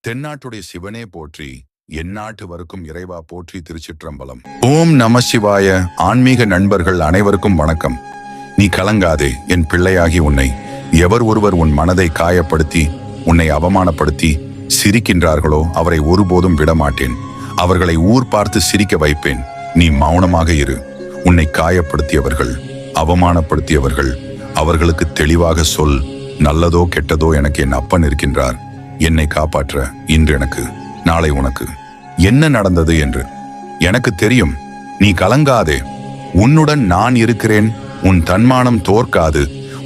தென்னாட்டுடைய சிவனே போற்றி, எந்நாட்டு வரைக்கும் இறைவா போற்றி. திருச்சிற்றம்பலம். ஓம் நம சிவாய. ஆன்மீக நண்பர்கள் அனைவருக்கும் வணக்கம். நீ கலங்காதே, என் பிள்ளையாகி உன்னை எவர் ஒருவர் உன் மனதை காயப்படுத்தி உன்னை அவமானப்படுத்தி சிரிக்கின்றார்களோ அவரை ஒருபோதும் விடமாட்டேன். அவர்களை ஊர் பார்த்து சிரிக்க வைப்பேன். நீ மௌனமாக இரு. உன்னை காயப்படுத்தியவர்கள், அவமானப்படுத்தியவர்கள், அவர்களுக்கு தெளிவாக சொல். நல்லதோ கெட்டதோ எனக்கு என் அப்பன் இருக்கின்றார். என்னை காப்பாற்ற இன்று எனக்கு, நாளை உனக்கு என்ன நடந்தது என்று எனக்கு தெரியும். நீ கலங்காதே, உன்னுடன் நான் இருக்கிறேன். உன் தன்மானம் தோற்காது.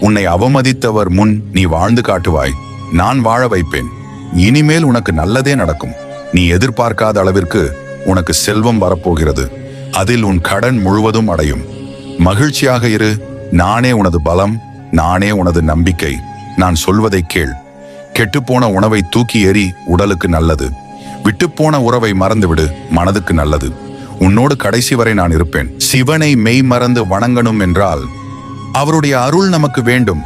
உன்னை அவமதித்தவர் முன் நீ வாழ்ந்து காட்டுவாய். நான் வாழ வைப்பேன். இனிமேல் உனக்கு நல்லதே நடக்கும். நீ எதிர்பார்க்காத அளவிற்கு உனக்கு செல்வம் வரப்போகிறது. அதில் உன் கடன் முழுவதும் அடையும். மகிழ்ச்சியாக இரு. நானே உனது பலம், நானே உனது நம்பிக்கை. நான் சொல்வதை கேள். கெட்டுப்போன உணவை தூக்கி எறி, உடலுக்கு நல்லது. விட்டுப்போன உறவை மறந்துவிடு, மனதுக்கு நல்லது. உன்னோடு கடைசி வரை நான் இருப்பேன். சிவனை மெய் மறந்து வணங்கணும் என்றால் அவருடைய அருள் நமக்கு வேண்டும்.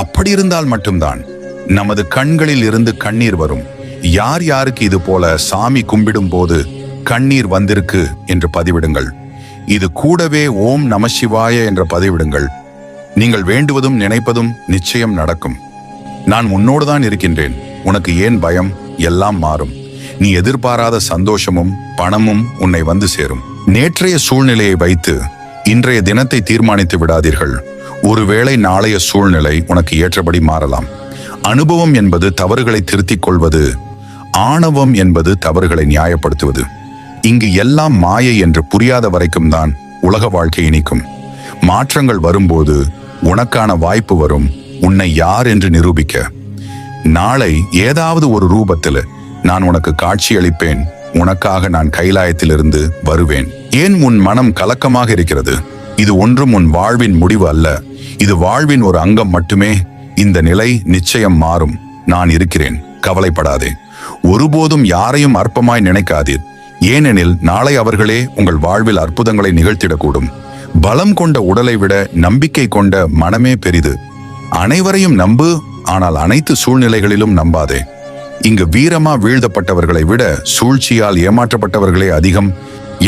அப்படி இருந்தால் மட்டும்தான் நமது கண்களில் இருந்து கண்ணீர் வரும். யார் யாருக்கு இது போல சாமி கும்பிடும் போது கண்ணீர் வந்திருக்கு என்று பதிவிடுங்கள். இது கூடவே ஓம் நம சிவாய என்ற பதிவிடுங்கள். நீங்கள் வேண்டுவதும் நினைப்பதும் நிச்சயம் நடக்கும். நான் உன்னோடுதான் இருக்கின்றேன். உனக்கு ஏன் பயம்? எல்லாம் மாறும். நீ எதிர்பாராத சந்தோஷமும் பணமும் உன்னை வந்து சேரும். நேற்றைய சூழ்நிலையை வைத்து இன்றைய தினத்தை தீர்மானித்து விடாதீர்கள். ஒருவேளை நாளைய சூழ்நிலை உனக்கு ஏற்றபடி மாறலாம். அனுபவம் என்பது தவறுகளை திருத்திக் கொள்வது, ஆணவம் என்பது தவறுகளை நியாயப்படுத்துவது. இங்கு எல்லாம் மாயை என்று புரியாத வரைக்கும் தான் உலக வாழ்க்கை இனிக்கும். மாற்றங்கள் வரும்போது உனக்கான வாய்ப்பு வரும், உன்னை யார் என்று நிரூபிக்க. நாளை ஏதாவது ஒரு ரூபத்தில் நான் உனக்கு காட்சி அளிப்பேன். உனக்காக நான் கைலாயத்திலிருந்து வருவேன். ஏன் உன் மனம் கலக்கமாக இருக்கிறது? இது ஒன்றும் உன் வாழ்வின் முடிவு அல்ல. இது வாழ்வின் ஒரு அங்கம் மட்டுமே. இந்த நிலை நிச்சயம் மாறும். நான் இருக்கிறேன். கவலைப்படாதே. ஒருபோதும் யாரையும் அற்பமாய் நினைக்காதீர். ஏனெனில் நாளை அவர்களே உங்கள் வாழ்வில் அற்புதங்களை நிகழ்த்திடக்கூடும். பலம் கொண்ட உடலை விட நம்பிக்கை கொண்ட மனமே பெரிது. அனைவரையும் நம்பு, ஆனால் அனைத்து சூழ்நிலைகளிலும் நம்பாதே. இங்கு வீரமா வீழ்த்தப்பட்டவர்களை விட சூழ்ச்சியால் ஏமாற்றப்பட்டவர்களே அதிகம்.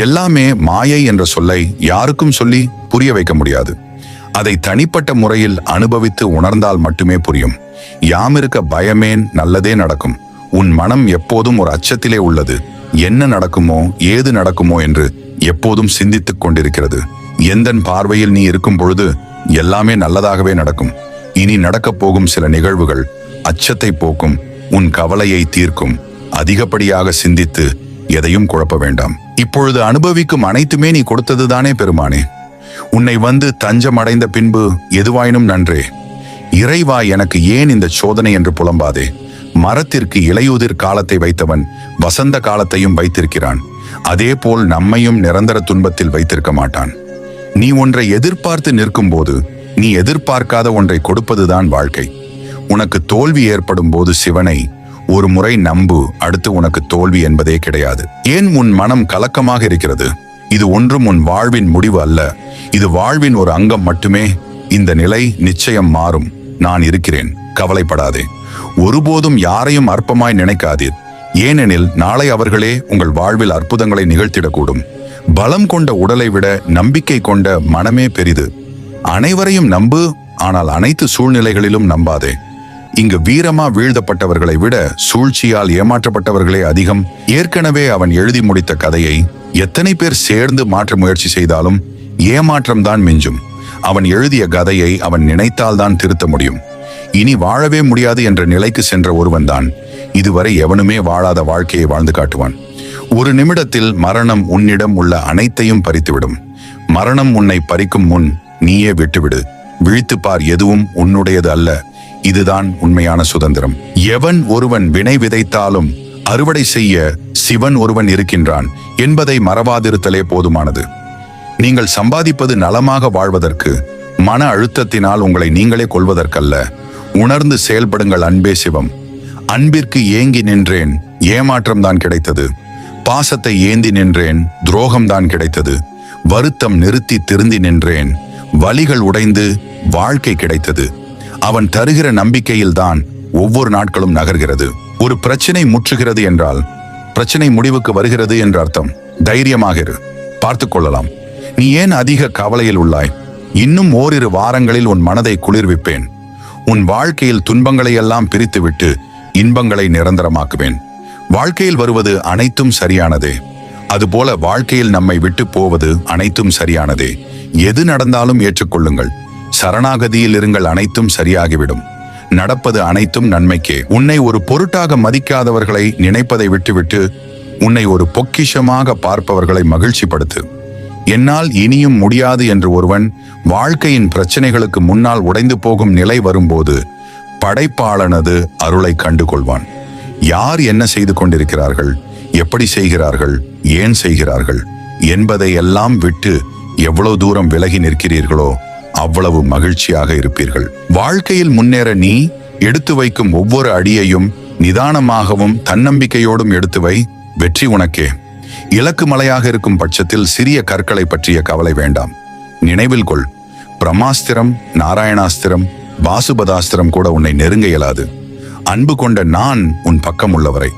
எல்லாமே மாயை என்ற சொல்லை யாருக்கும் சொல்லி புரிய வைக்க முடியாது. அதை தனிப்பட்ட முறையில் அனுபவித்து உணர்ந்தால் மட்டுமே புரியும். யாமிருக்க பயமேன், நல்லதே நடக்கும். உன் மனம் எப்போதும் ஒரு அச்சத்திலே உள்ளது. என்ன நடக்குமோ, ஏது நடக்குமோ என்று எப்போதும் சிந்தித்துக் கொண்டிருக்கிறது. எந்தன் பார்வையில் நீ இருக்கும் பொழுது எல்லாமே நல்லதாகவே நடக்கும். இனி நடக்கப் போகும் சில நிகழ்வுகள் அச்சத்தை போக்கும், உன் கவலையை தீர்க்கும். அதிகப்படியாக சிந்தித்து எதையும் குழப்ப வேண்டாம். இப்பொழுது அனுபவிக்கும் அனைத்துமே நீ கொடுத்ததுதானே பெருமானே. உன்னை வந்து தஞ்சம் அடைந்த பின்பு எதுவாயினும் நன்றே. இறைவா, எனக்கு ஏன் இந்த சோதனை என்று புலம்பாதே. மரத்திற்கு இலையுதிர் காலத்தை வைத்தவன் வசந்த காலத்தையும் வைத்திருக்கிறான். அதே போல் நம்மையும் நிரந்தர துன்பத்தில் வைத்திருக்க மாட்டான். நீ ஒன்றை எதிர்பார்த்து நிற்கும் போது நீ எதிர்பார்க்காத ஒன்றை கொடுப்பதுதான் வாழ்க்கை. உனக்கு தோல்வி ஏற்படும் போது சிவனை ஒரு முறை நம்பு. அடுத்து உனக்கு தோல்வி என்பதே கிடையாது. ஏன் உன் மனம் கலக்கமாக இருக்கிறது? இது ஒன்றும் உன் வாழ்வின் முடிவு அல்ல. இது வாழ்வின் ஒரு அங்கம் மட்டுமே. இந்த நிலை நிச்சயம் மாறும். நான் இருக்கிறேன். கவலைப்படாதே. ஒருபோதும் யாரையும் அற்பமாய் நினைக்காதீர். ஏனெனில் நாளை அவர்களே உங்கள் வாழ்வில் அற்புதங்களை நிகழ்த்திடக்கூடும். பலம் கொண்ட உடலை விட நம்பிக்கை கொண்ட மனமே பெரிது. அனைவரையும் நம்பு, ஆனால் அனைத்து சூழ்நிலைகளிலும் நம்பாதே. இங்கு வீரமா வீழ்த்தப்பட்டவர்களை விட சூழ்ச்சியால் ஏமாற்றப்பட்டவர்களே அதிகம். ஏற்கனவே அவன் எழுதி முடித்த கதையை எத்தனை பேர் சேர்ந்து மாற்ற முயற்சி செய்தாலும் ஏமாற்றம்தான் மிஞ்சும். அவன் எழுதிய கதையை அவன் நினைத்தால்தான் திருத்த முடியும். இனி வாழவே முடியாது என்ற நிலைக்கு சென்ற ஒருவன்தான் இதுவரை எவனுமே வாழாத வாழ்க்கையை வாழ்ந்து காட்டுவான். ஒரு நிமிடத்தில் மரணம் உன்னிடம் உள்ள அனைத்தையும் பறித்துவிடும். மரணம் உன்னை பறிக்கும் முன் நீயே விட்டுவிடு. விழித்துப்பார், எதுவும் உன்னுடையது அல்ல. இதுதான் உண்மையான சுதந்திரம். எவன் ஒருவன் வினை விதைத்தாலும் அறுவடை செய்ய சிவன் ஒருவன் இருக்கின்றான் என்பதை மறவாதிருத்தலே போதுமானது. நீங்கள் சம்பாதிப்பது நலமாக வாழ்வதற்கு, மன அழுத்தத்தினால் உங்களை நீங்களே கொள்வதற்கல்ல. உணர்ந்து செயல்படுங்கள். அன்பே சிவம். அன்பிற்கு ஏங்கி நின்றேன், ஏமாற்றம்தான் கிடைத்தது. பாசத்தை ஏந்தி நின்றேன், துரோகம்தான் கிடைத்தது. வருத்தம் நிறுத்தி திருந்தி நின்றேன், வலிகள் உடைந்து வாழ்க்கை கிடைத்தது. அவன் தருகிற நம்பிக்கையில்தான் ஒவ்வொரு நாட்களும் நகர்கிறது. ஒரு பிரச்சனை முற்றுகிறது என்றால் பிரச்சனை முடிவுக்கு வருகிறது என்ற அர்த்தம். தைரியமாக இரு, பார்த்து கொள்ளலாம். நீ ஏன் அதிக கவலையில் உள்ளாய்? இன்னும் ஓரிரு வாரங்களில் உன் மனதை குளிர்விப்பேன். உன் வாழ்க்கையில் துன்பங்களை எல்லாம் பிரித்துவிட்டு இன்பங்களை நிரந்தரமாக்குவேன். வாழ்க்கையில் வருவது அனைத்தும் சரியானதே, அதுபோல வாழ்க்கையில் நம்மை விட்டு போவது அனைத்தும் சரியானதே. எது நடந்தாலும் ஏற்றுக்கொள்ளுங்கள், சரணாகதியில் இருங்கள், அனைத்தும் சரியாகிவிடும். நடப்பது அனைத்தும் நன்மைக்கே. உன்னை ஒரு பொருட்டாக மதிக்காதவர்களை நினைப்பதை விட்டுவிட்டு உன்னை ஒரு பொக்கிஷமாக பார்ப்பவர்களை மகிழ்ச்சிப்படுத்து. என்னால் இனியும் முடியாது என்று ஒருவன் வாழ்க்கையின் பிரச்சனைகளுக்கு முன்னால் உடைந்து போகும் நிலை வரும்போது படைப்பாளனது அருளை கண்டுகொள்வான். யார் என்ன செய்து கொண்டிருக்கிறார்கள், எப்படி செய்கிறார்கள், ஏன் செய்கிறார்கள் என்பதை எல்லாம் விட்டு எவ்வளவு தூரம் விலகி நிற்கிறீர்களோ அவ்வளவு மகிழ்ச்சியாக இருப்பீர்கள். வாழ்க்கையில் முன்னேற நீ எடுத்து வைக்கும் ஒவ்வொரு அடியையும் நிதானமாகவும் தன்னம்பிக்கையோடும் எடுத்து வை. வெற்றி உனக்கே. இலக்கு மலையாக இருக்கும் பட்சத்தில் சிறிய கற்களை பற்றிய கவலை வேண்டாம். நினைவில் கொள், பிரம்மாஸ்திரம், நாராயணாஸ்திரம், வாசுபதாஸ்திரம் கூட உன்னை நெருங்க இயலாது. அன்பு கொண்ட நான் உன் பக்கம் உள்ளவரை.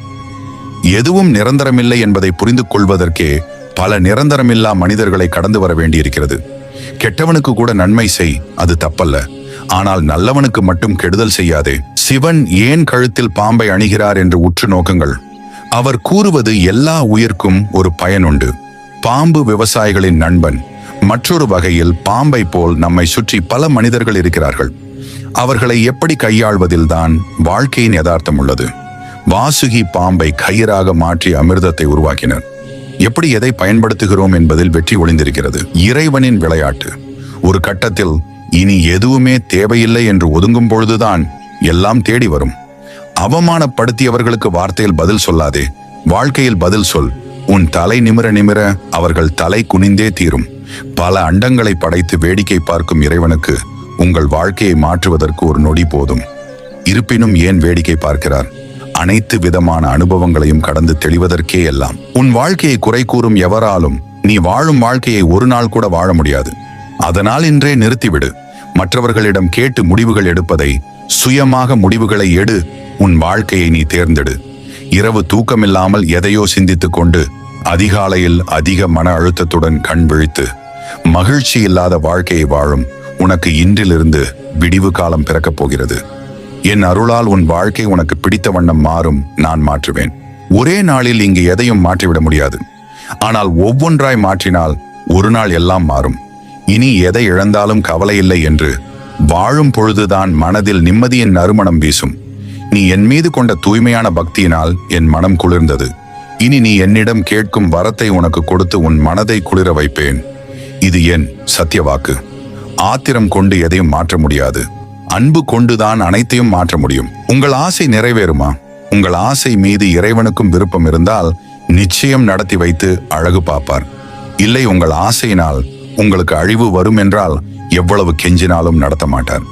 எதுவும் நிரந்தரமில்லை என்பதை புரிந்து கொள்வதற்கே பல நிரந்தரமில்லா மனிதர்களை கடந்து வர வேண்டியிருக்கிறது. கெட்டவனுக்கு கூட நன்மை செய், அது தப்பல்ல. ஆனால் நல்லவனுக்கு மட்டும் கெடுதல் செய்யாதே. சிவன் ஏன் கழுத்தில் பாம்பை அணிகிறார் என்று உற்று நோக்குங்கள். அவர் கூறுவது எல்லா உயிர்க்கும் ஒரு பயனுண்டு. பாம்பு விவசாயிகளின் நண்பன். மற்றொரு வகையில் பாம்பை போல் நம்மை சுற்றி பல மனிதர்கள் இருக்கிறார்கள். அவர்களை எப்படி கையாள்வதில்தான் வாழ்க்கையின் யதார்த்தம் உள்ளது. வாசுகி பாம்பை கயிறாக மாற்றி அமிர்தத்தை உருவாக்கினர். எப்படி எதை பயன்படுத்துகிறோம் என்பதில் வெற்றி ஒளிந்திருக்கிறது. இறைவனின் விளையாட்டு. ஒரு கட்டத்தில் இனி எதுவுமே தேவையில்லை என்று ஒதுங்கும் பொழுதுதான் எல்லாம் தேடி வரும். அவமானப்படுத்தியவர்களுக்கு வார்த்தையில் பதில் சொல்லாதே, வாழ்க்கையில் பதில் சொல். உன் தலை நிமிர நிமிர அவர்கள் தலை குனிந்தே தீரும். பல அண்டங்களை படைத்து வேடிக்கை பார்க்கும் இறைவனுக்கு உங்கள் வாழ்க்கையை மாற்றுவதற்கு ஒரு நொடி போதும். இருப்பினும் ஏன் வேடிக்கை பார்க்கிறார்? அனைத்து விதமான அனுபவங்களையும் கடந்து தெளிவதற்கே எல்லாம். உன் வாழ்க்கையை குறை கூறும் எவராலும் நீ வாழும் வாழ்க்கையை ஒரு நாள் கூட வாழ முடியாது. அதனால் இன்றே நிறுத்திவிடு. மற்றவர்களிடம் கேட்டு முடிவுகள் எடுப்பதை சுயமாக முடிவுகளை எடு. உன் வாழ்க்கையை நீ தேர்ந்தெடு. இரவு தூக்கமில்லாமல் எதையோ சிந்தித்துக் கொண்டு அதிகாலையில் அதிக மன அழுத்தத்துடன் கண் விழித்து மகிழ்ச்சி இல்லாத வாழ்க்கையை வாழும் உனக்கு இன்றிலிருந்து விடிவு காலம் பிறக்கப் போகிறது. என் அருளால் உன் வாழ்க்கை உனக்கு பிடித்த வண்ணம் மாறும். நான் மாற்றுவேன். ஒரே நாளில் இங்கு எதையும் மாற்றிவிட முடியாது. ஆனால் ஒவ்வொன்றாய் மாற்றினால் ஒரு நாள் எல்லாம் மாறும். இனி எதை இழந்தாலும் கவலை இல்லை என்று வாழும் பொழுதுதான் மனதில் நிம்மதியின் நறுமணம் வீசும். நீ என் மீது கொண்ட தூய்மையான பக்தியினால் என் மனம் குளிர்ந்தது. இனி நீ என்னிடம் கேட்கும் வரத்தை உனக்கு கொடுத்து உன் மனதை குளிர வைப்பேன். இது என் சத்திய வாக்கு. ஆத்திரம் கொண்டு எதையும் மாற்ற முடியாது. அன்பு கொண்டுதான் அனைத்தையும் மாற்ற முடியும். உங்கள் ஆசை நிறைவேறுமா? உங்கள் ஆசை மீது இறைவனுக்கும் விருப்பம் இருந்தால் நிச்சயம் நடத்தி வைத்து அழகு பார்ப்பார். இல்லை, உங்கள் ஆசையினால் உங்களுக்கு அழிவு வரும் என்றால் எவ்வளவு கெஞ்சினாலும் நடத்த மாட்டார்.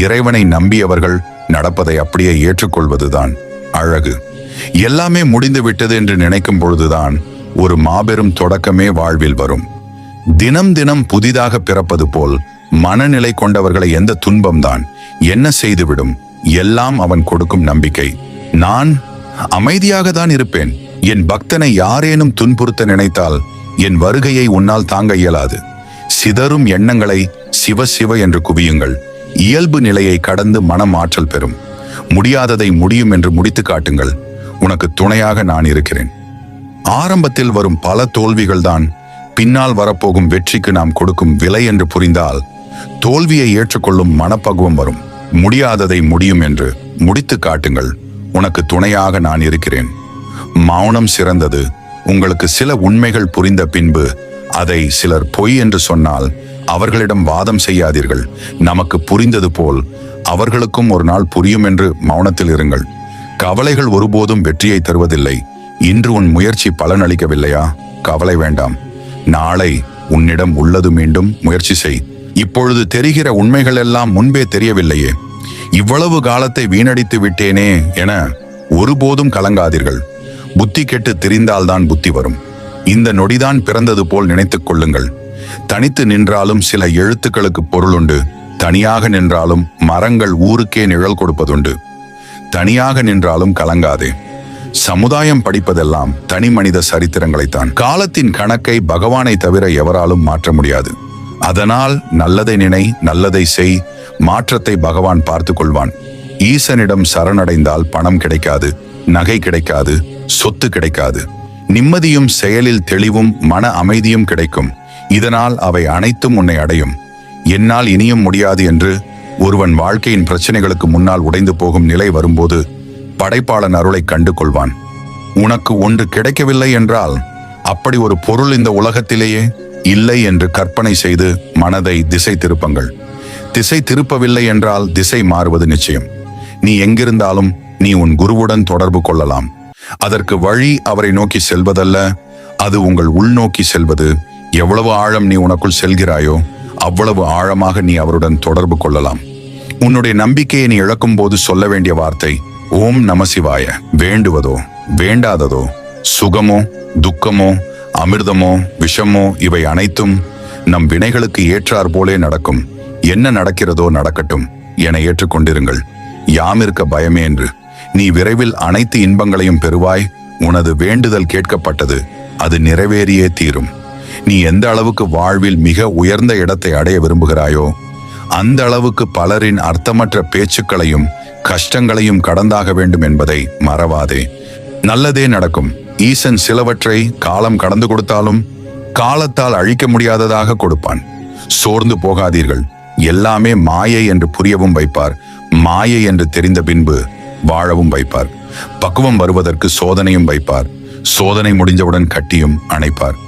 இறைவனை நம்பியவர்கள் நடப்பதை அப்படியே ஏற்றுக்கொள்வதுதான் அழகு. எல்லாமே முடிந்து விட்டது என்று நினைக்கும் பொழுதுதான் ஒரு மாபெரும் தொடக்கமே வாழ்வில் வரும். தினம் தினம் புதிதாக பிறப்பது போல் மனநிலை கொண்டவர்களை எந்த துன்பம்தான் என்ன செய்துவிடும்? எல்லாம் அவன் கொடுக்கும் நம்பிக்கை. நான் அமைதியாக தான் இருப்பேன். என் பக்தனை யாரேனும் துன்புறுத்த நினைத்தால் என் வருகையை உன்னால் தாங்க இயலாது. சிதறும் எண்ணங்களை சிவ சிவ என்று குவியுங்கள். இயல்பு நிலையை கடந்து மனம் ஆற்றல் பெறும். முடியாததை முடியும் என்று முடித்து காட்டுங்கள். உனக்கு துணையாக நான் இருக்கிறேன். ஆரம்பத்தில் வரும் பல தோல்விகள் தான் பின்னால் வரப்போகும் வெற்றிக்கு நாம் கொடுக்கும் விலை என்று புரிந்தால் தோல்வியை ஏற்றுக்கொள்ளும் மனப்பக்குவம் வரும். முடியாததை முடியும் என்று முடித்து காட்டுங்கள். உனக்கு துணையாக நான் இருக்கிறேன். மௌனம் சிறந்தது. உங்களுக்கு சில உண்மைகள் புரிந்த பின்பு அதை சிலர் பொய் என்று சொன்னால் அவர்களிடம் வாதம் செய்யாதீர்கள். நமக்கு புரிந்தது போல் அவர்களுக்கும் ஒரு நாள் புரியும் என்று மௌனத்தில் இருங்கள். கவலைகள் ஒருபோதும் வெற்றியை தருவதில்லை. இன்று உன் முயற்சி பலனளிக்கவில்லையா? கவலை வேண்டாம். நாளை உன்னிடம் உள்ளது மீண்டும் முயற்சி செய். இப்பொழுது தெரிகிற உண்மைகள் எல்லாம் முன்பே தெரியவில்லையே, இவ்வளவு காலத்தை வீணடித்து விட்டேனே என ஒருபோதும் கலங்காதீர்கள். புத்தி கெட்டு திரிந்தால்தான் புத்தி வரும். இந்த நொடிதான் பிறந்தது போல் நினைத்துக் கொள்ளுங்கள். தனித்து நின்றாலும் சில எழுத்துக்களுக்கு பொருளுண்டு. தனியாக நின்றாலும் மரங்கள் ஊருக்கே நிழல் கொடுப்பதுண்டு. தனியாக நின்றாலும் கலங்காதே. சமுதாயம் படிப்பதெல்லாம் தனி மனித சரித்திரங்களைத்தான். காலத்தின் கணக்கை பகவானை தவிர எவராலும் மாற்ற முடியாது. அதனால் நல்லதை நினை, நல்லதை செய், மாற்றத்தை பகவான் பார்த்து கொள்வான். ஈசனிடம் சரணடைந்தால் பணம் கிடைக்காது, நகை கிடைக்காது, சொத்து கிடைக்காது. நிம்மதியும் செயலில் தெளிவும் மன அமைதியும் கிடைக்கும். இதனால் அவை அனைத்தும் உன்னை அடையும். என்னால் இனியும் முடியாது என்று ஒருவன் வாழ்க்கையின் பிரச்சனைகளுக்கு முன்னால் உடைந்து போகும் நிலை வரும்போது படைப்பாளன் அருளை கண்டு கொள்வான். உனக்கு ஒன்று கிடைக்கவில்லை என்றால் அப்படி ஒரு பொருள் இந்த உலகத்திலேயே இல்லை என்று கற்பனை செய்து மனதை திசை திருப்புங்கள். திசை திருப்பவில்லை என்றால் திசை மாறுவது நிச்சயம். நீ எங்கிருந்தாலும் நீ உன் குருவுடன் தொடர்பு கொள்ளலாம். அதற்கு வழி அவரை நோக்கி செல்வதல்ல, அது உங்கள் உள்நோக்கி செல்வது. எவ்வளவு ஆழம் நீ உனக்குள் செல்கிறாயோ அவ்வளவு ஆழமாக நீ அவருடன் தொடர்பு கொள்ளலாம். உன்னுடைய நம்பிக்கையை நீ இழக்கும் போது சொல்ல வேண்டிய வார்த்தை ஓம் நம சிவாய. வேண்டுவதோ வேண்டாததோ, சுகமோ துக்கமோ அமிர்தமோ விஷமோ, இவை அனைத்தும் நம் வினைகளுக்கு ஏற்றார் போலே நடக்கும். என்ன நடக்கிறதோ நடக்கட்டும் என ஏற்றுக்கொண்டிருங்கள். யாமிருக்க பயமே என்று. நீ விரைவில் அனைத்து இன்பங்களையும் பெறுவாய். உனது வேண்டுதல் கேட்கப்பட்டது, அது நிறைவேறியே தீரும். நீ எந்த அளவுக்கு வாழ்வில் மிக உயர்ந்த இடத்தை அடைய விரும்புகிறாயோ அந்த அளவுக்கு பலரின் அர்த்தமற்ற பேச்சுக்களையும் கஷ்டங்களையும் கடந்தாக வேண்டும் என்பதை மறவாதே. நல்லதே நடக்கும். ஈசன் சிலவற்றை காலம் கடந்து கொடுத்தாலும் காலத்தால் அழிக்க முடியாததாக கொடுப்பான். சோர்ந்து போகாதீர்கள். எல்லாமே மாயை என்று புரியவும் வைப்பார். மாயை என்று தெரிந்த பின்பு வாழவும் வைப்பார். பக்குவம் வருவதற்கு சோதனையும் வைப்பார். சோதனை முடிஞ்சவுடன் கட்டியும் அணைப்பார்.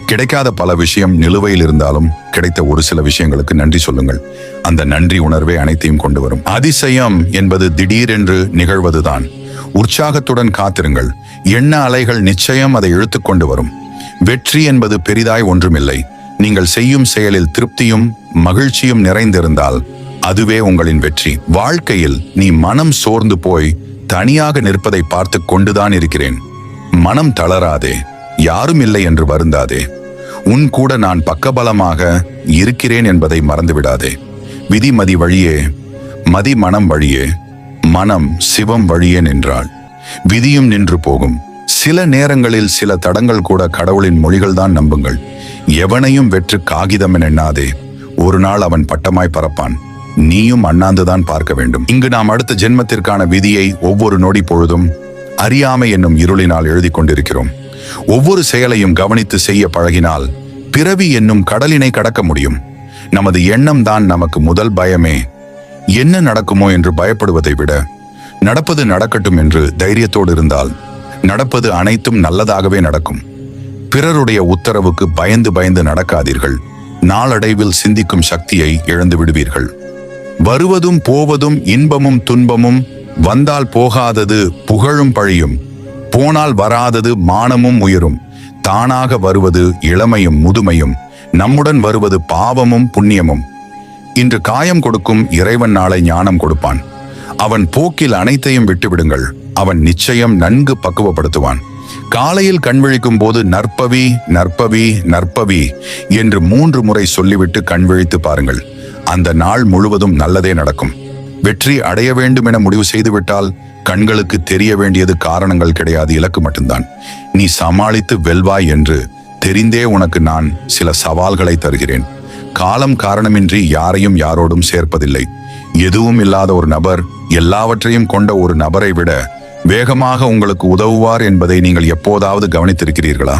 கிடைக்காத பல விஷயம் நிலுவையில் இருந்தாலும் கிடைத்த ஒரு சில விஷயங்களுக்கு நன்றி சொல்லுங்கள். அந்த நன்றி உணர்வே அனைத்தையும் கொண்டு வரும். அதிசயம் என்பது திடீரென்று நிகழ்வதுதான். உற்சாகத்துடன் காத்திருங்கள். எண்ண அலைகள் நிச்சயம் அதை இழுத்து கொண்டு வரும். வெற்றி என்பது பெரிதாய் ஒன்றுமில்லை. நீங்கள் செய்யும் செயலில் திருப்தியும் மகிழ்ச்சியும் நிறைந்திருந்தால் அதுவே உங்களின் வெற்றி. வாழ்க்கையில் நீ மனம் சோர்ந்து போய் தனியாக நிற்பதை பார்த்து கொண்டுதான் இருக்கிறேன். மனம் தளராதே. யாரும் இல்லை என்று வருந்தாதே. உன் கூட நான் பக்கபலமாக இருக்கிறேன் என்பதை மறந்துவிடாதே. விதி மதி வழியே, மதி மனம் வழியே, மனம் சிவம் வழியே நின்றாள். விதியும் நின்று போகும். சில நேரங்களில் சில தடங்கள் கூட கடவுளின் மொழிகள் தான். நம்புங்கள். எவனையும் வெற்று காகிதம் எண்ணாதே. ஒரு நாள் அவன் பட்டமாய் பறப்பான். நீயும் அண்ணாந்துதான் பார்க்க வேண்டும். இங்கு நாம் அடுத்த ஜென்மத்திற்கான விதியை ஒவ்வொரு நொடி பொழுதும் அறியாமை என்னும் இருளினால் எழுதி கொண்டிருக்கிறோம். ஒவ்வொரு செயலையும் கவனித்து செய்ய பழகினால் பிறவி என்னும் கடலினை கடக்க முடியும். நமது எண்ணம் தான் நமக்கு முதல் பயமே. என்ன நடக்குமோ என்று பயப்படுவதை விட நடப்பது நடக்கட்டும் என்று தைரியத்தோடு இருந்தால் நடப்பது அனைத்தும் நல்லதாகவே நடக்கும். பிறருடைய உத்தரவுக்கு பயந்து பயந்து நடக்காதீர்கள். நாளடைவில் சிந்திக்கும் சக்தியை இழந்து விடுவீர்கள். வருவதும் போவதும் இன்பமும் துன்பமும், வந்தால் போகாதது புகழும் பழியும், போனால் வராதது மானமும் உயரும். தானாக வருவது இளமையும் முதுமையும், நம்முடன் வருவது பாவமும் புண்ணியமும். இன்று காயம் கொடுக்கும் இறைவன் நாளை ஞானம் கொடுப்பான். அவன் போக்கில் அனைத்தையும் விட்டுவிடுங்கள். அவன் நிச்சயம் நன்கு பக்குவப்படுத்துவான். காலையில் கண்விழிக்கும் போது நற்பவி நற்பவி நற்பவி என்று 3 முறை சொல்லிவிட்டு கண்விழித்து பாருங்கள். அந்த நாள் முழுவதும் நல்லதே நடக்கும். வெற்றி அடைய வேண்டும் என முடிவு செய்துவிட்டால் கண்களுக்கு தெரிய வேண்டியது காரணங்கள் கிடையாது, இலக்கு மட்டும்தான். நீ சமாளித்து வெல்வாய் என்று தெரிந்தே உனக்கு நான் சில சவால்களை தருகிறேன். காலம் காரணமின்றி யாரையும் யாரோடும் சேர்ப்பதில்லை. எதுவும் இல்லாத ஒரு நபர் எல்லாவற்றையும் கொண்ட ஒரு நபரை விட வேகமாக உங்களுக்கு உதவுவார் என்பதை நீங்கள் எப்போதாவது கவனித்திருக்கிறீர்களா?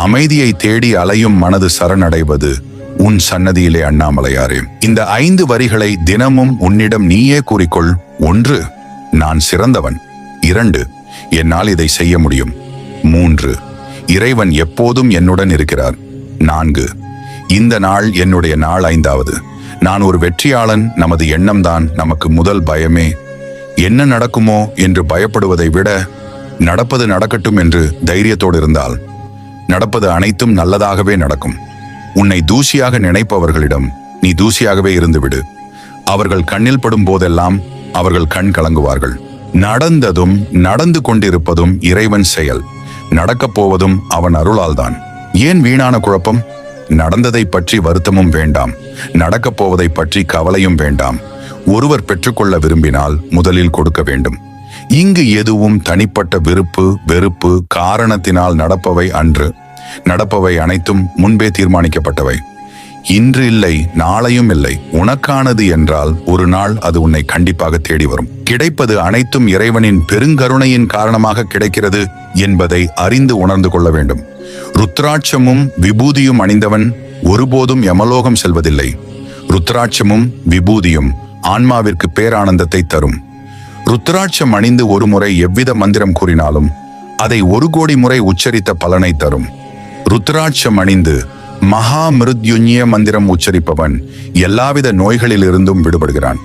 அமைதியை தேடி அலையும் மனது சரணடைவது உன் சன்னதியிலே அண்ணாமலையாரே. இந்த 5 வரிகளை தினமும் உன்னிடம் நீயே கூறிக்கொள். 1, நான் சிறந்தவன். 2, என்னால் இதை செய்ய முடியும். 3, இறைவன் எப்போதும் என்னுடன் இருக்கிறார். 4, இந்த நாள் என்னுடைய நாள். 5வது, நான் ஒரு வெற்றியாளன். நமது எண்ணம்தான் நமக்கு முதல் பயமே. என்ன நடக்குமோ என்று பயப்படுவதை விட நடப்பது நடக்கட்டும் என்று தைரியத்தோடு இருந்தால் நடப்பது அனைத்தும் நல்லதாகவே நடக்கும். உன்னை தூசியாக நினைப்பவர்களிடம் நீ தூசியாகவே இருந்துவிடு. அவர்கள் கண்ணில் படும் போதெல்லாம் அவர்கள் கண் கலங்குவார்கள். நடந்ததும் நடந்து கொண்டிருப்பதும் இறைவன் செயல். நடக்கப் போவதும் அவன் அருளால்தான். ஏன் வீணான குழப்பம்? நடந்ததை பற்றி வருத்தமும் வேண்டாம். நடக்கப் போவதை பற்றி கவலையும் வேண்டாம். ஒருவர் பெற்றுக்கொள்ள விரும்பினால் முதலில் கொடுக்க வேண்டும். இங்கு எதுவும் தனிப்பட்ட விருப்பு வெறுப்பு காரணத்தினால் நடப்பவை அன்று. நடப்பவை அனைத்தும் முன்பே தீர்மானிக்கப்பட்டவை. இன்று இல்லை, நாளையும் இல்லை. உனக்கானது என்றால் ஒரு நாள் அது உன்னை கண்டிப்பாக தேடி வரும். கிடைப்பது அனைத்தும் இறைவனின் பெருங்கருணையின் காரணமாக கிடைக்கிறது என்பதை அறிந்து உணர்ந்து கொள்ள வேண்டும். ருத்ராட்சமும் விபூதியும் அணிந்தவன் ஒருபோதும் யமலோகம் செல்வதில்லை. ருத்ராட்சமும் விபூதியும் ஆன்மாவிற்கு பேரானந்தத்தை தரும். ருத்ராட்சம் அணிந்து ஒரு முறை எவ்வித மந்திரம் கூறினாலும் அதை 1 கோடி முறை உச்சரித்த பலனை தரும். ருத்ராட்சம் அணிந்து மகா மிருத்யுஞ்ய மந்திரம் உச்சரிப்பவன் எல்லாவித நோய்களிலிருந்தும் விடுபடுகிறான்.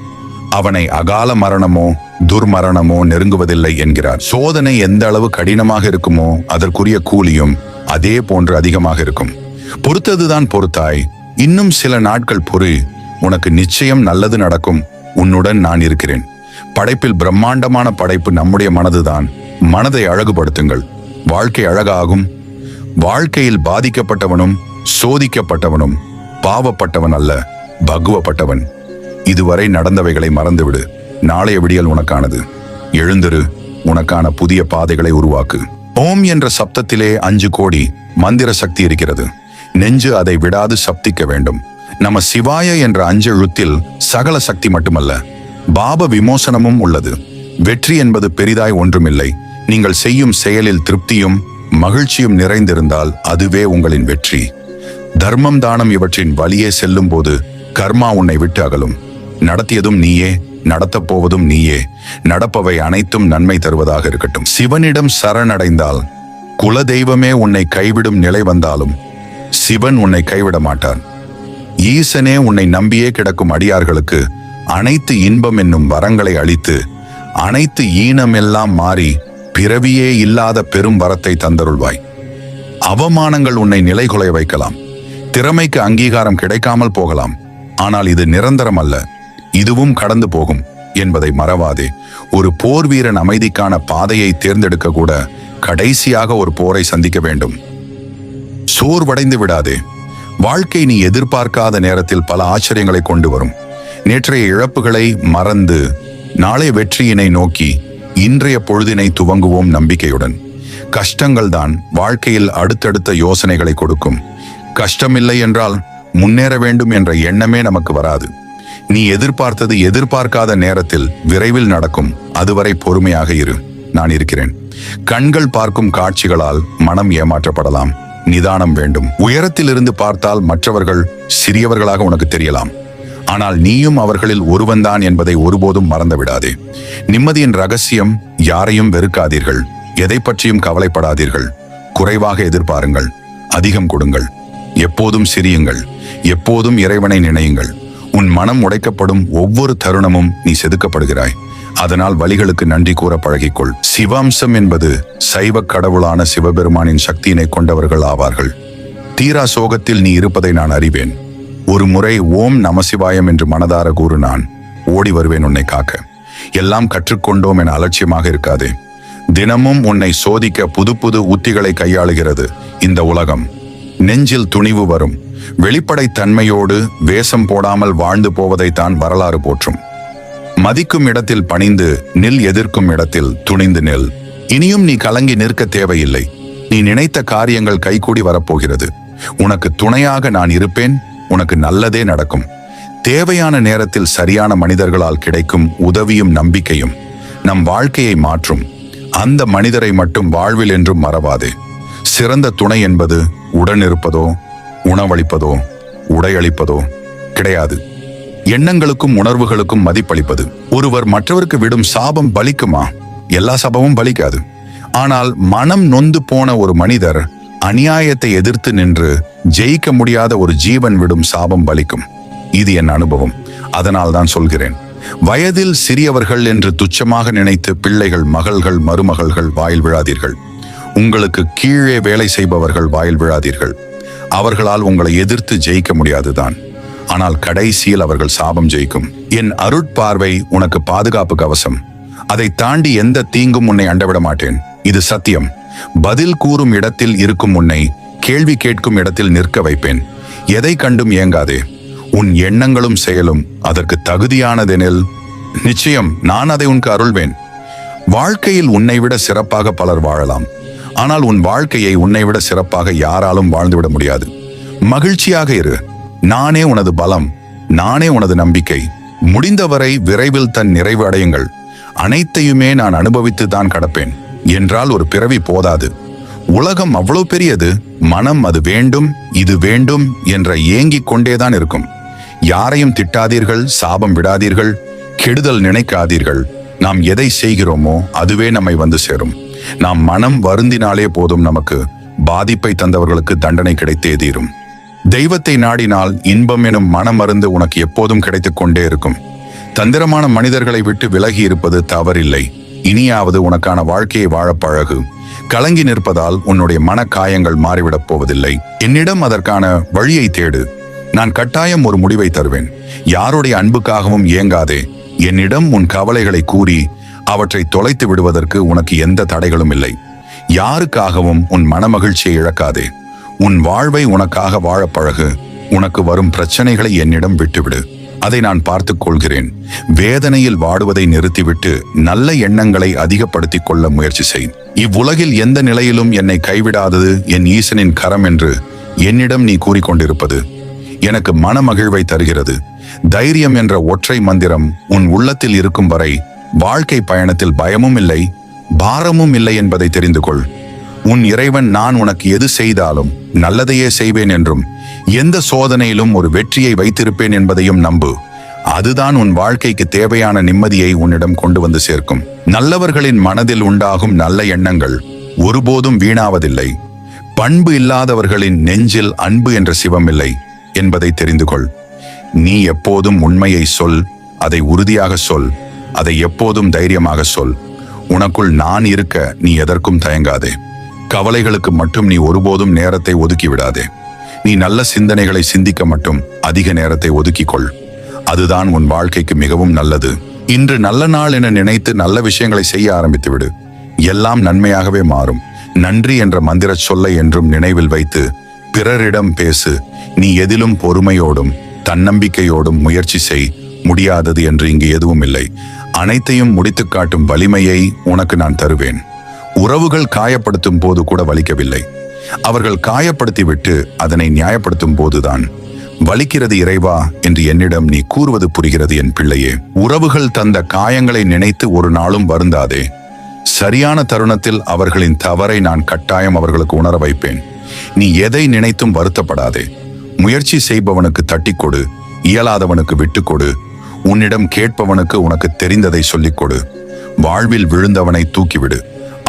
அவனை அகால மரணமோ துர்மரணமோ நெருங்குவதில்லை என்கிறார். சோதனை எந்த அளவு கடினமாக இருக்குமோ அதற்குரிய கூலியும் அதே போன்று அதிகமாக இருக்கும். பொறுத்ததுதான் பொறுத்தாய், இன்னும் சில நாட்கள் பொறு, உனக்கு நிச்சயம் நல்லது நடக்கும். உன்னுடன் நான் இருக்கிறேன். படைப்பில் பிரம்மாண்டமான படைப்பு நம்முடைய மனதுதான். மனதை அழகுபடுத்துங்கள், வாழ்க்கை அழகாகும். வாழ்க்கையில் பாதிக்கப்பட்டவனும் சோதிக்கப்பட்டவனும் பாவப்பட்டவன் அல்ல, பகுவப்பட்டவன். இதுவரை நடந்தவைகளை மறந்துவிடு. நாளைய விடியல் உனக்கானது. எழுந்திரு, உனக்கான புதிய பாதைகளை உருவாக்கு. ஓம் என்ற சப்தத்திலே 5 கோடி மந்திர சக்தி இருக்கிறது. நெஞ்சு அதை விடாது சப்திக்க வேண்டும். நம்ம சிவாய என்ற 5 எழுத்தில் சகல சக்தி மட்டுமல்ல, பாப விமோசனமும் உள்ளது. வெற்றி என்பது பெரிதாய் ஒன்றுமில்லை. நீங்கள் செய்யும் செயலில் திருப்தியும் மகிழ்ச்சியும் நிறைந்திருந்தால் அதுவே உங்களின் வெற்றி. தர்மம் தானம் இவற்றின் வழியே செல்லும் போது கர்மா உன்னை விட்டு அகலும். நடத்தியதும் நீயே, நடத்தப் போவதும் நீயே. நடப்பவை அனைத்தும் நன்மை தருவதாக இருக்கட்டும். சிவனிடம் சரணடைந்தால் குல தெய்வமே உன்னை கைவிடும் நிலை வந்தாலும் சிவன் உன்னை கைவிட மாட்டார். ஈசனே உன்னை நம்பியே கிடக்கும் அடியார்களுக்கு அனைத்து இன்பம் என்னும் வரங்களை அளித்து அனைத்து ஈனமெல்லாம் மாறி பிறவியே இல்லாத பெரும் வரத்தை தந்தருள்வாய். அவமானங்கள் உன்னை நிலைகுலைய வைக்கலாம். திறமைக்கு அங்கீகாரம் கிடைக்காமல் போகலாம். ஆனால் இது நிரந்தரம் அல்ல, இதுவும் கடந்து போகும் என்பதை மறவாதே. ஒரு போர் வீரன் அமைதிக்கான பாதையை தேர்ந்தெடுக்க கூட கடைசியாக ஒரு போரை சந்திக்க வேண்டும். சோர்வடைந்து விடாதே. வாழ்க்கை நீ எதிர்பார்க்காத நேரத்தில் பல ஆச்சரியங்களை கொண்டு வரும். நேற்றைய இழப்புகளை மறந்து நாளைய வெற்றியினை நோக்கி இன்றைய பொழுதினை துவங்குவோம் நம்பிக்கையுடன். கஷ்டங்கள் தான் வாழ்க்கையில் அடுத்தடுத்த யோசனைகளை கொடுக்கும். கஷ்டமில்லை என்றால் முன்னேற வேண்டும் என்ற எண்ணமே நமக்கு வராது. நீ எதிர்பார்த்தது எதிர்பார்க்காத நேரத்தில் விரைவில் நடக்கும். அதுவரை பொறுமையாக இரு, நான் இருக்கிறேன். கண்கள் பார்க்கும் காட்சிகளால் மனம் ஏமாற்றப்படலாம். நிதானம் வேண்டும். உயரத்திலிருந்து பார்த்தால் மற்றவர்கள் சிறியவர்களாக உனக்கு தெரியலாம். ஆனால் நீயும் அவர்களில் ஒருவன்தான் என்பதை ஒருபோதும் மறந்து விடாதே. நிம்மதியின் ரகசியம், யாரையும் வெறுக்காதீர்கள். எதை பற்றியும் கவலைப்படாதீர்கள். குறைவாக எதிர்பாருங்கள், அதிகம் கொடுங்கள். எப்போதும் சிரியுங்கள், எப்போதும் இறைவனை நினையுங்கள். உன் மனம் உடைக்கப்படும் ஒவ்வொரு தருணமும் நீ செதுக்கப்படுகிறாய். அதனால் வலிகளுக்கு நன்றி கூற பழகிக்கொள். சிவாம்சம் என்பது சைவ கடவுளான சிவபெருமானின் சக்தியினை கொண்டவர்கள் ஆவார்கள். தீரா சோகத்தில் நீ இருப்பதை நான் அறிவேன். ஒரு முறை ஓம் நமசிவாயம் என்று மனதார கூறு, நான் ஓடி வருவேன் உன்னை காக்க. எல்லாம் கற்றுக்கொண்டோம் என அலட்சியமாக இருக்காதே. தினமும் உன்னை சோதிக்க புது புது உத்திகளை கையாளுகிறது இந்த உலகம். நெஞ்சில் துணிவு வரும். வெளிப்படை தன்மையோடு வேஷம் போடாமல் வாழ்ந்து போவதைத்தான் வரலாறு போற்றும். மதிக்கும் இடத்தில் பணிந்து நில், எதிர்க்கும் இடத்தில் துணிந்து நில். இனியும் நீ கலங்கி நிற்க தேவையில்லை. நீ நினைத்த காரியங்கள் கைகூடி வரப்போகிறது. உனக்கு துணையாக நான் இருப்பேன். உனக்கு நல்லதே நடக்கும். தேவையான நேரத்தில் சரியான மனிதர்களால் கிடைக்கும் உதவியும் நம்பிக்கையும் நம் வாழ்க்கையை மாற்றும். அந்த மனிதரை மட்டும் வாழ்வில் என்றும் மறவாதே. சிறந்த துணை என்பது உடனிருப்பதோ உணவளிப்பதோ உடையளிப்பதோ கிடையாது. எண்ணங்களுக்கும் உணர்வுகளுக்கும் மதிப்பளிப்பது. ஒருவர் மற்றவருக்கு விடும் சாபம் பலிக்குமா? எல்லா சாபமும் பலிக்காது. ஆனால் மனம் நொந்து போன ஒரு மனிதர் அநியாயத்தை எதிர்த்து நின்று ஜெயிக்க முடியாத ஒரு ஜீவன் விடும் சாபம் பலிக்கும். இது என் அனுபவம். அதனால் தான் சொல்கிறேன். வயதில் சிறியவர்கள் என்று துச்சமாக நினைத்து பிள்ளைகள், மகள்கள், மருமகள்கள் வாயில் விழாதீர்கள். உங்களுக்கு கீழே வேலை செய்பவர்கள் வாயில் விழாதீர்கள். அவர்களால் உங்களை எதிர்த்து ஜெயிக்க முடியாதுதான். ஆனால் கடைசியில் அவர்கள் சாபம் ஜெயிக்கும். என் அருட்பார்வை உனக்கு பாதுகாப்பு கவசம். அதை தாண்டி எந்த தீங்கும் உன்னை அண்டவிட மாட்டேன். இது சத்தியம். பதில் கூறும் இடத்தில் இருக்கும் உன்னை கேள்வி கேட்கும் இடத்தில் நிற்க வைப்பேன். எதை கண்டும் ஏங்காதே. உன் எண்ணங்களும் செயலும் அதற்கு தகுதியானதெனில் நிச்சயம் நான் அதை உனக்கு அருள்வேன். வாழ்க்கையில் உன்னை விட சிறப்பாக பலர் வாழலாம். ஆனால் உன் வாழ்க்கையை உன்னை விட சிறப்பாக யாராலும் வாழ்ந்துவிட முடியாது. மகிழ்ச்சியாக இரு. நானே உனது பலம், நானே உனது நம்பிக்கை. முடிந்தவரை விரைவில் தன் நிறைவு அடையுங்கள். அனைத்தையுமே நான் அனுபவித்து தான் கடப்பேன் என்றால் ஒரு பிறவி போதாது. உலகம் அவ்வளவு பெரியது. மனம் அது வேண்டும், இது வேண்டும் என்ற ஏங்கிக் கொண்டேதான் இருக்கும். யாரையும் திட்டாதீர்கள், சாபம் விடாதீர்கள், கெடுதல் நினைக்காதீர்கள். நாம் எதை செய்கிறோமோ அதுவே நம்மை வந்து சேரும். நாம் மனம் வருந்தினாலே போதும், நமக்கு பாதிப்பை தந்தவர்களுக்கு தண்டனை கிடைத்தே தீரும். தெய்வத்தை நாடினால் இன்பம் எனும் மனமருந்து உனக்கு எப்போதும் கிடைத்துக் கொண்டே இருக்கும். தந்திரமான மனிதர்களை விட்டு விலகி இருப்பது தவறில்லை. இனியாவது உனக்கான வாழ்க்கையை வாழ பழகு. கலங்கி நிற்பதால் உன்னுடைய மனக்காயங்கள் மாறிவிடப் போவதில்லை. என்னிடம் அதற்கான வழியை தேடு. நான் கட்டாயம் ஒரு முடிவை தருவேன். யாருடைய அன்புக்காகவும் ஏங்காதே. என்னிடம் உன் கவலைகளை கூறி அவற்றை தொலைத்து விடுவதற்கு உனக்கு எந்த தடைகளும் இல்லை. யாருக்காகவும் உன் மனமகிழ்ச்சியை இழக்காதே. உன் வாழ்வை உனக்காக வாழ பழகு. உனக்கு வரும் பிரச்சனைகளை என்னிடம் விட்டுவிடு. அதை நான் பார்த்துக் கொள்கிறேன். வேதனையில் வாடுவதை நிறுத்திவிட்டு நல்ல எண்ணங்களை அதிகப்படுத்திக் கொள்ள முயற்சி செய். இவ்வுலகில் எந்த நிலையிலும் என்னை கைவிடாதது என் ஈசனின் கரம் என்று என்னிடம் நீ கூறிக்கொண்டிருப்பது எனக்கு மனமகிழ்வை தருகிறது. தைரியம் என்ற ஒற்றை மந்திரம் உன் உள்ளத்தில் இருக்கும் வரை வாழ்க்கை பயணத்தில் பயமும் இல்லை, பாரமும் இல்லை என்பதை தெரிந்து கொள். உன் இறைவன் நான் உனக்கு எது செய்தாலும் நல்லதையே செய்வேன் என்றும், எந்த சோதனையிலும் ஒரு வெற்றியை வைத்திருப்பேன் என்பதையும் நம்பு. அதுதான் உன் வாழ்க்கைக்கு தேவையான நிம்மதியை உன்னிடம் கொண்டு வந்து சேர்க்கும். நல்லவர்களின் மனதில் உண்டாகும் நல்ல எண்ணங்கள் ஒருபோதும் வீணாவதில்லை. பண்பு இல்லாதவர்களின் நெஞ்சில் அன்பு என்ற சிவம் இல்லை என்பதை தெரிந்து கொள். நீ எப்போதும் உண்மையை சொல், அதை உறுதியாக சொல், அதை எப்போதும் தைரியமாக சொல். உனக்குள் நான் இருக்க நீ எதற்கும் தயங்காதே. கவலைகளுக்கு மட்டும் நீ ஒருபோதும் நேரத்தை ஒதுக்கி விடாதே. நீ நல்ல சிந்தனைகளை சிந்திக்க மட்டும் அதிக நேரத்தை ஒதுக்கிக்கொள். அதுதான் உன் வாழ்க்கைக்கு மிகவும் நல்லது. இன்று நல்ல நாள் என நினைத்து நல்ல விஷயங்களை செய்ய ஆரம்பித்து விடு. எல்லாம் நன்மையாகவே மாறும். நன்றி என்ற மந்திர சொல்லை என்றும் நினைவில் வைத்து பிறரிடம் பேசு. நீ எதிலும் பொறுமையோடும் தன்னம்பிக்கையோடும் முயற்சி செய். முடியாதது என்று இங்கு எதுவும் இல்லை. அனைத்தையும் முடித்து காட்டும் வலிமையை உனக்கு நான் தருவேன். உறவுகள் காயப்படுத்தும் போது கூட வலிக்கவில்லை. அவர்கள் காயப்படுத்திவிட்டு அதனை நியாயப்படுத்தும் போதுதான் வலிக்கிறது. இறைவா என்று என்னிடம் நீ கூறுவது புரிகிறது என் பிள்ளையே. உறவுகள் தந்த காயங்களை நினைத்து ஒரு நாளும் வருந்தாதே. சரியான தருணத்தில் அவர்களின் தவறை நான் கட்டாயம் அவர்களுக்கு உணர வைப்பேன். நீ எதை நினைத்தும் வருத்தப்படாதே. முயற்சி செய்பவனுக்கு தட்டிக் கொடு, இயலாதவனுக்கு விட்டுக்கொடு. உன்னிடம் கேட்பவனுக்கு உனக்கு தெரிந்ததை சொல்லிக் கொடு. வாழ்வில் விழுந்தவனை தூக்கிவிடு.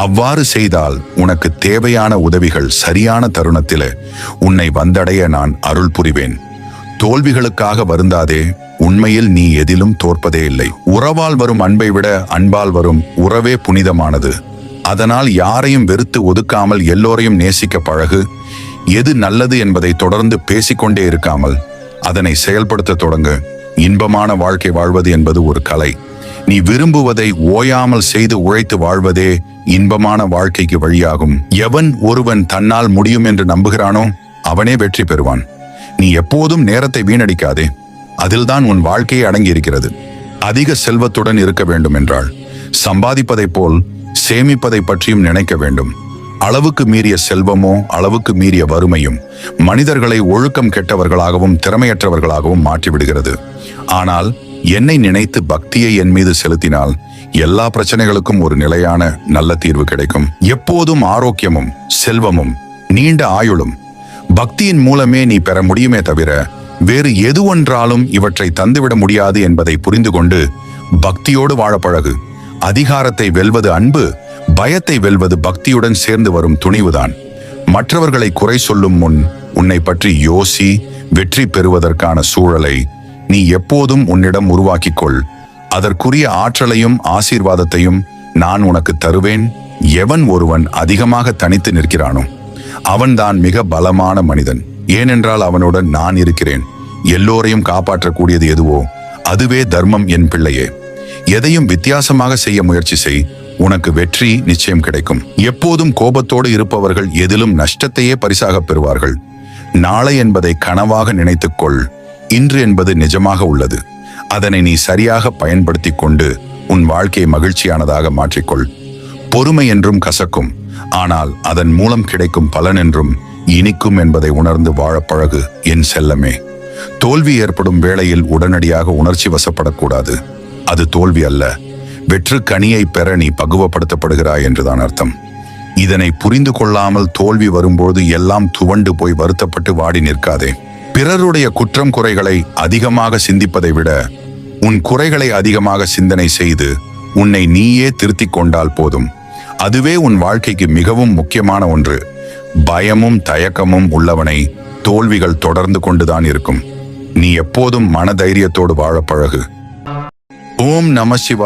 அவ்வாறு செய்தால் உனக்கு தேவையான உதவிகள் சரியான தருணத்திலே உன்னை வந்தடைய நான் அருள் புரிவேன். தோல்விகளுக்காக வருந்தாதே. உண்மையில் நீ எதிலும் தோற்பதே இல்லை. உறவால் வரும் அன்பை விட அன்பால் வரும் உறவே புனிதமானது. அதனால் யாரையும் வெறுத்து ஒதுக்காமல் எல்லோரையும் நேசிக்க பழகு. எது நல்லது என்பதை தொடர்ந்து பேசிக்கொண்டே இருக்காமல் அதனை செயல்படுத்த தொடங்கு. இன்பமான வாழ்க்கை வாழ்வது என்பது ஒரு கலை. நீ விரும்புவதை ஓயாமல் செய்து உழைத்து வாழ்வதே இன்பமான வாழ்க்கைக்கு வழியாகும். எவன் ஒருவன் தன்னால் முடியும் என்று நம்புகிறானோ அவனே வெற்றி பெறுவான். நீ எப்போதும் நேரத்தை வீணடிக்காதே. அதில்தான் உன் வாழ்க்கையை அடங்கியிருக்கிறது. அதிக செல்வத்துடன் இருக்க வேண்டும் என்றால் சம்பாதிப்பதைப் போல் சேமிப்பதை பற்றியும் நினைக்க வேண்டும். அளவுக்கு மீறிய செல்வமோ அளவுக்கு மீறிய வறுமையும் மனிதர்களை ஒழுக்கம் கெட்டவர்களாகவும் திறமையற்றவர்களாகவும் மாற்றிவிடுகிறது. ஆனால் என்னை நினைத்து பக்தியை என் மீது செலுத்தினால் எல்லா பிரச்சனைகளுக்கும் ஒரு நிலையான நல்ல தீர்வு கிடைக்கும். எப்போதும் ஆரோக்கியமும் செல்வமும் நீண்ட ஆயுளும் பக்தியின் மூலமே நீ பெற முடியுமே தவிர வேறு எது ஒன்றாலும் இவற்றை தந்துவிட முடியாது என்பதை புரிந்து கொண்டு பக்தியோடு வாழ பழகு. அதிகாரத்தை வெல்வது அன்பு, பயத்தை வெல்வது பக்தியுடன் சேர்ந்து வரும் துணிவுதான். மற்றவர்களை குறை சொல்லும் முன் உன்னை பற்றி யோசி. வெற்றி பெறுவதற்கான சூழலை நீ எப்போதும் உன்னிடம் உருவாக்கிக்கொள். அதற்குரிய ஆற்றலையும் ஆசீர்வாதத்தையும் நான் உனக்கு தருவேன். எவன் ஒருவன் அதிகமாக தனித்து நிற்கிறானோ அவன்தான் மிக பலமான மனிதன். ஏனென்றால் அவனுடன் நான் இருக்கிறேன். எல்லோரையும் காப்பாற்றக்கூடியது எதுவோ அதுவே தர்மம் என் பிள்ளையே. எதையும் வித்தியாசமாக செய்ய முயற்சி செய். உனக்கு வெற்றி நிச்சயம் கிடைக்கும். எப்போதும் கோபத்தோடு இருப்பவர்கள் எதிலும் நஷ்டத்தையே பரிசாக பெறுவார்கள். நாளை என்பதை கனவாக நினைத்துக்கொள். இன்று என்பது நிஜமாக உள்ளது. அதனை நீ சரியாக பயன்படுத்தி கொண்டு உன் வாழ்க்கையை மகிழ்ச்சியானதாக மாற்றிக்கொள். பொறுமை என்றும் கசக்கும், ஆனால் அதன் மூலம் கிடைக்கும் பலன் என்றும் இனிக்கும் என்பதை உணர்ந்து வாழப் பழகு என் செல்லமே. தோல்வி ஏற்படும் வேளையில் உடனடியாக உணர்ச்சி வசப்படக்கூடாது. அது தோல்வி அல்ல, வெற்று கனியை பெற நீ பக்குவப்படுத்தப்படுகிறாய் என்றுதான் அர்த்தம். இதனை புரிந்து கொள்ளாமல் தோல்வி வரும்போது எல்லாம் துவண்டு போய் வருத்தப்பட்டு வாடி நிற்காதே. பிறருடைய குற்றம் குறைகளை அதிகமாக சிந்திப்பதை விட உன் குறைகளை அதிகமாக சிந்தனை செய்து உன்னை நீயே திருத்திக் கொண்டால் போதும். அதுவே உன் வாழ்க்கைக்கு மிகவும் முக்கியமான ஒன்று. பயமும் தயக்கமும் உள்ளவனை தோல்விகள் தொடர்ந்து கொண்டுதான் இருக்கும். நீ எப்போதும் மனதைரியத்தோடு வாழ பழகு. ஓம் நம சிவாய.